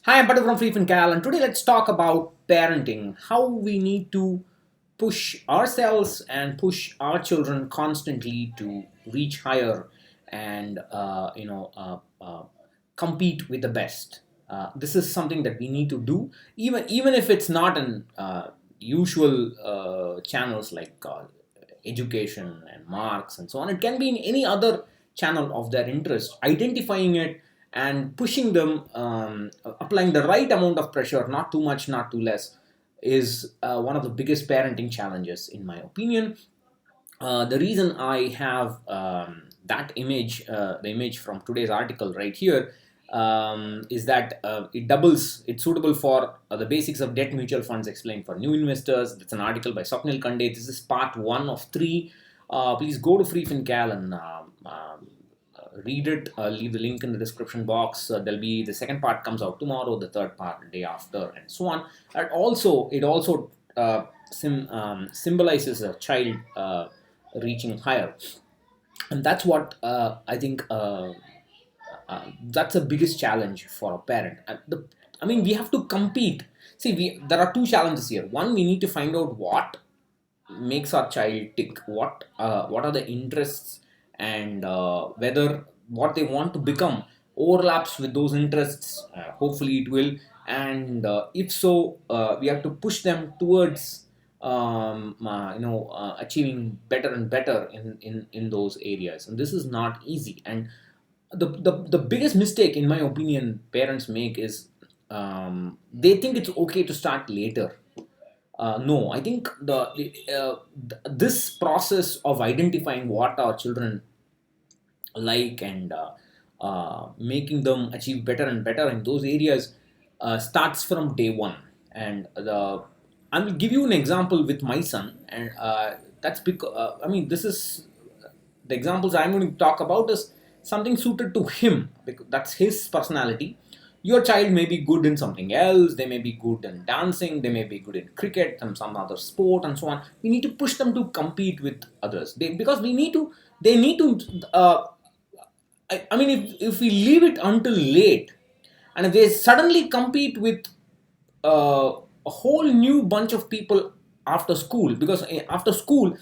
Hi, I'm Patu from freefincal, and today let's talk about parenting. How we need to push ourselves and push our children constantly to reach higher and compete with the best. This is something that we need to do, even if it's not in usual channels like education and marks and so on. It can be in any other channel of their interest. Identifying it and pushing them, applying the right amount of pressure, not too much, not too less, is one of the biggest parenting challenges, in my opinion. The reason I have that image, the image from today's article right here, is that it's suitable for the basics of debt mutual funds explained for new investors. That's an article by Swapnil Kande. This is part one of three. Please go to freefincal and read it. I'll leave the link in the description box. There'll be the second part comes out tomorrow, the third part the day after, and so on. And also, it also symbolizes a child reaching higher, and that's what I think. That's the biggest challenge for a parent. I mean, we have to compete. See, there are two challenges here. One, we need to find out what makes our child tick, what are the interests, and whether what they want to become overlaps with those interests. Hopefully it will, and if so, we have to push them towards achieving better and better in those areas, and this is not easy. And the biggest mistake, in my opinion, parents make is they think it's okay to start later. No, I think this process of identifying what our children like and making them achieve better and better in those areas starts from day one. And I will give you an example with my son, and that's because I mean, this is the examples I'm going to talk about is something suited to him because that's his personality. Your child may be good in something else, they may be good in dancing, they may be good in cricket and some other sport and so on. We need to push them to compete with others, because they need to I mean, if we leave it until late and if they suddenly compete with a whole new bunch of people after school, because after school,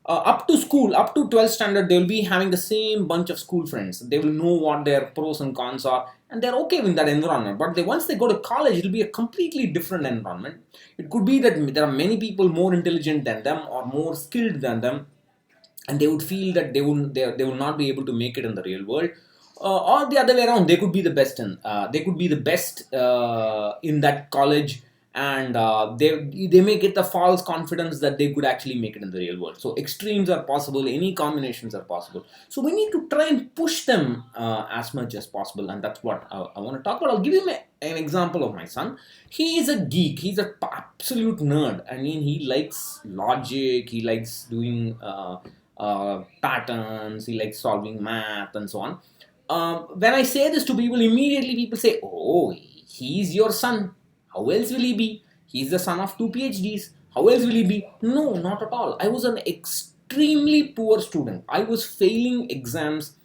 up to 12th standard, they will be having the same bunch of school friends. They will know what their pros and cons are, and they're okay with that environment. But once they go to college, it'll be a completely different environment. It could be that there are many people more intelligent than them or more skilled than them, and they would feel that they will not be able to make it in the real world, or the other way around. They could be the best in that college, and they may get the false confidence that they could actually make it in the real world. So extremes are possible, any combinations are possible, so we need to try and push them as much as possible, and that's what I want to talk about. I'll give you an example of my son. He is a geek, he's an absolute nerd. I mean, he likes logic, he likes doing patterns, he likes solving math and so on. When I say this to people, immediately people say, "Oh, he's your son. How else will he be? He's the son of two PhDs. How else will he be?" No, not at all. I was an extremely poor student. I was failing exams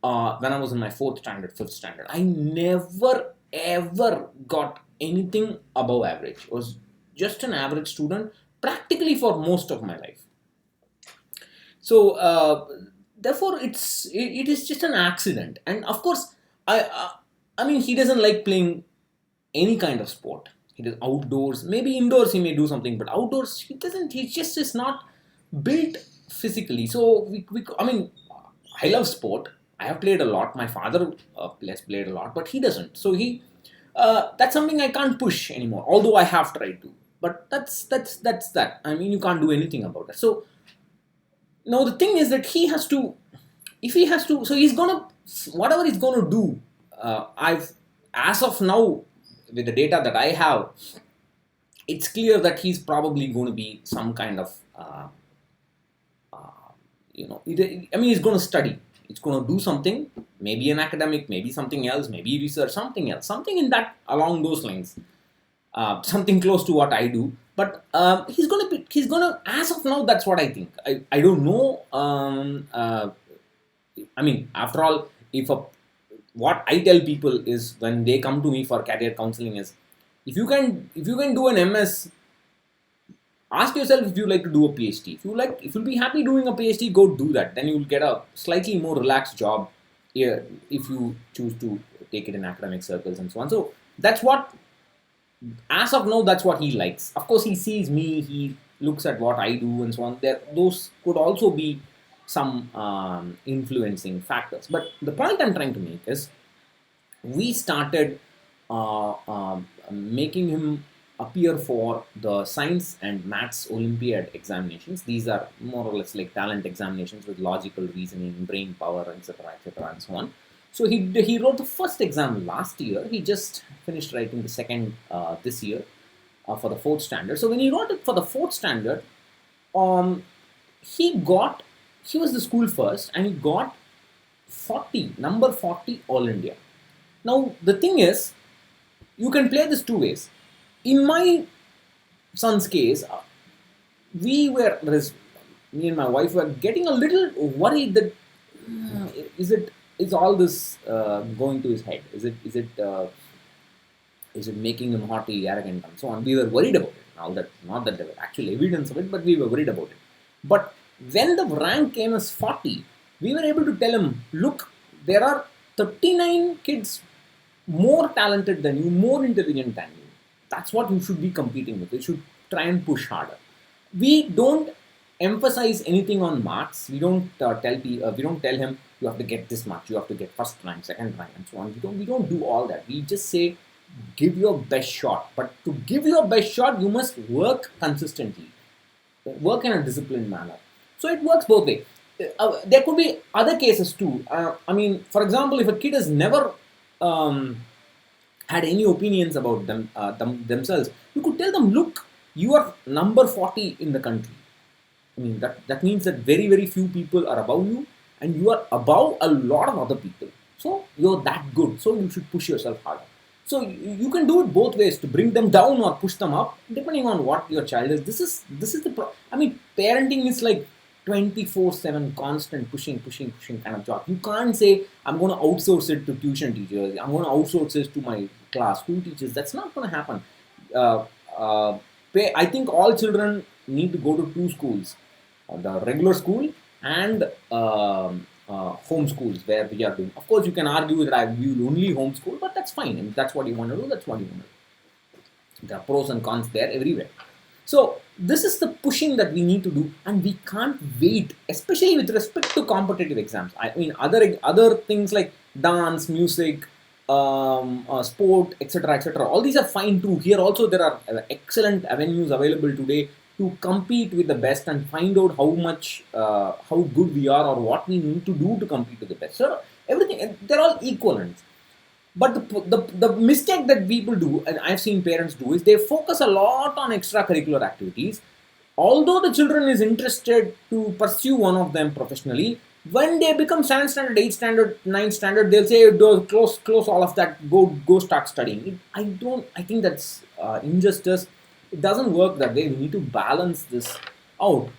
when I was in my fourth standard, fifth standard. I never ever got anything above average. I was just an average student practically for most of my life. So therefore it is just an accident. And of course, I mean, he doesn't like playing any kind of sport. He does outdoors, maybe indoors he may do something, but outdoors he doesn't. He just is not built physically. So I mean, I love sport. I have played a lot. My father has played a lot, but he doesn't. So that's something I can't push anymore, although I have tried to. But that's that. I mean, you can't do anything about it. So now the thing is that he has to, if he has to, so he's gonna, whatever he's gonna do. I've As of now, with the data that I have, it's clear that he's probably going to be some kind of, I mean, he's going to study. He's going to do something, maybe an academic, maybe something else, maybe research, something else, something in that along those lines, something close to what I do. But he's gonna, as of now, that's what I think. I don't know. I mean, after all, if a what I tell people is when they come to me for career counseling is, if you can do an MS, ask yourself if you like to do a PhD. If you'll be happy doing a PhD, go do that. Then you'll get a slightly more relaxed job, yeah, if you choose to take it in academic circles and so on. So that's what, as of now, that's what he likes. Of course, he sees me, he looks at what I do and so on. Those could also be some influencing factors. But the point I'm trying to make is, we started making him appear for the science and maths Olympiad examinations. These are more or less like talent examinations with logical reasoning, brain power, etc., and so on. So he wrote the first exam last year. He just finished writing the second this year for the fourth standard. So when he wrote it for the fourth standard, um, he got he was the school first, and he got 40, number 40 all India. Now, the thing is, you can play this two ways. In my son's case, we were, me and my wife were getting a little worried that, is all this going to his head? Is it making him haughty, arrogant, and so on? We were worried about it. Now that, not that there were actual evidence of it, but we were worried about it. But when the rank came as 40, we were able to tell him, look, there are 39 kids more talented than you, more intelligent than you. That's what you should be competing with. You should try and push harder. We don't emphasize anything on marks. We don't tell him you have to get this much, you have to get first rank, second rank, and so on. We don't do all that. We just say give your best shot. But to give your best shot, you must work consistently, work in a disciplined manner. So it works both ways. There could be other cases too. For example, if a kid has never um, had any opinions about themselves, you could tell them, look, you are number 40 in the country. That means that very, very few people are above you, and you are above a lot of other people. So you're that good. So you should push yourself harder. So you can do it both ways, to bring them down or push them up, depending on what your child is. This is the parenting is like 24/7 constant pushing kind of job. You can't say I'm going to outsource it to tuition teachers. I'm going to outsource this to my class school teachers. That's not going to happen. Uh, uh, I think all children need to go to two schools, the regular school and home schools, where we are doing. Of course, you can argue that I will only homeschool, but that's fine. And that's what you want to do. That's what you want to do. There are pros and cons there everywhere. So this is the pushing that we need to do, and we can't wait, especially with respect to competitive exams. Other things like dance, music, sport, etc., etc. All these are fine too. Here also there are excellent avenues available today to compete with the best and find out how good we are, or what we need to do to compete with the best. So everything, they're all equivalent. But the mistake that people do, and I've seen parents do, is they focus a lot on extracurricular activities. Although the children is interested to pursue one of them professionally, when they become 7th standard, 8th standard, 9th standard, they'll say, close all of that, go start studying. I think that's injustice. It doesn't work that way. We need to balance this out.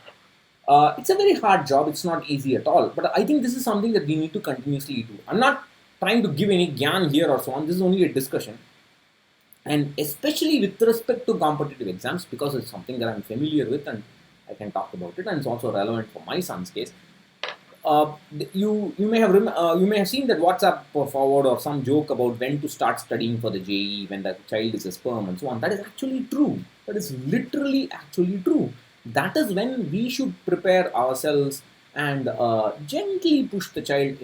It's a very hard job. It's not easy at all. But I think this is something that we need to continuously do. I'm not trying to give any gyan here or so on. This is only a discussion. And especially with respect to competitive exams, because it's something that I'm familiar with and I can talk about it, and it's also relevant for my son's case. You may have seen that WhatsApp forward or some joke about when to start studying for the JEE when the child is a sperm and so on. That is actually true. That is literally actually true. That is when we should prepare ourselves and gently push the child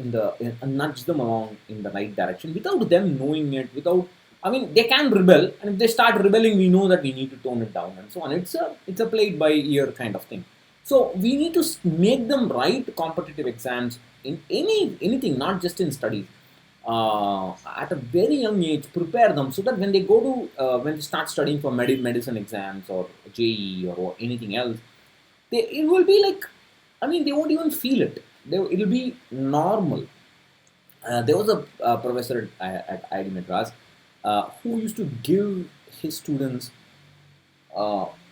nudge them along in the right direction without them knowing it. They can rebel, and if they start rebelling, we know that we need to tone it down and so on. It's a played by ear kind of thing. So we need to make them write competitive exams in anything, not just in studies. At a very young age, prepare them so that when they when they start studying for medicine exams or JEE or anything else, it will be like, they won't even feel it. It'll be normal. There was a professor at IIT Madras who used to give his students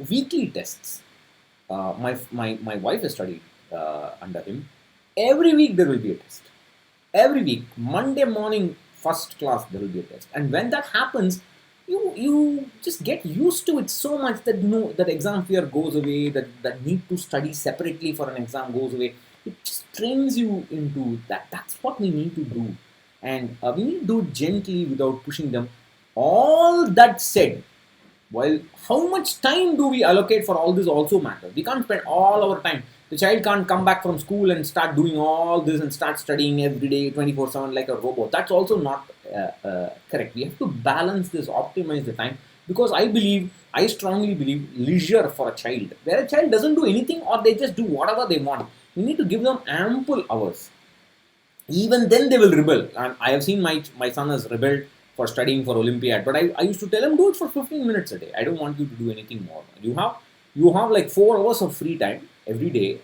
weekly tests. My wife has studied under him. Every week there will be a test. Every week, Monday morning, first class there will be a test. And when that happens, you just get used to it so much that that exam fear goes away, that need to study separately for an exam goes away. It just trains you into that. That's what we need to do. And we need to do it gently without pushing them. All that said, while how much time do we allocate for all this also matters. We can't spend all our time. The child can't come back from school and start doing all this and start studying every day 24/7 like a robot. That's also not correct. We have to balance this, optimize the time, because I strongly believe leisure for a child, where a child doesn't do anything or they just do whatever they want. We need to give them ample hours. Even then they will rebel, and I have seen my son has rebelled for studying for Olympiad, but I used to tell him, do it for 15 minutes a day. I don't want you to do anything more. You have like 4 hours of free time every day.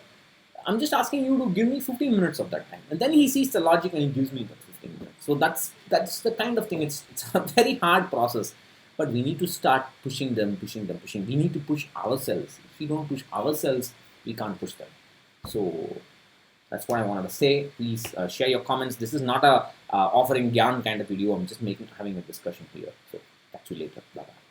I'm just asking you to give me 15 minutes of that time, and then he sees the logic and he gives me that 15 minutes. So that's the kind of thing. It's a very hard process, but we need to start pushing them, pushing them, pushing. We need to push ourselves. If we don't push ourselves, we can't push them. So that's what I wanted to say. Please share your comments. This is not a offering gyan kind of video. I'm just having a discussion here. So catch you later. Bye bye.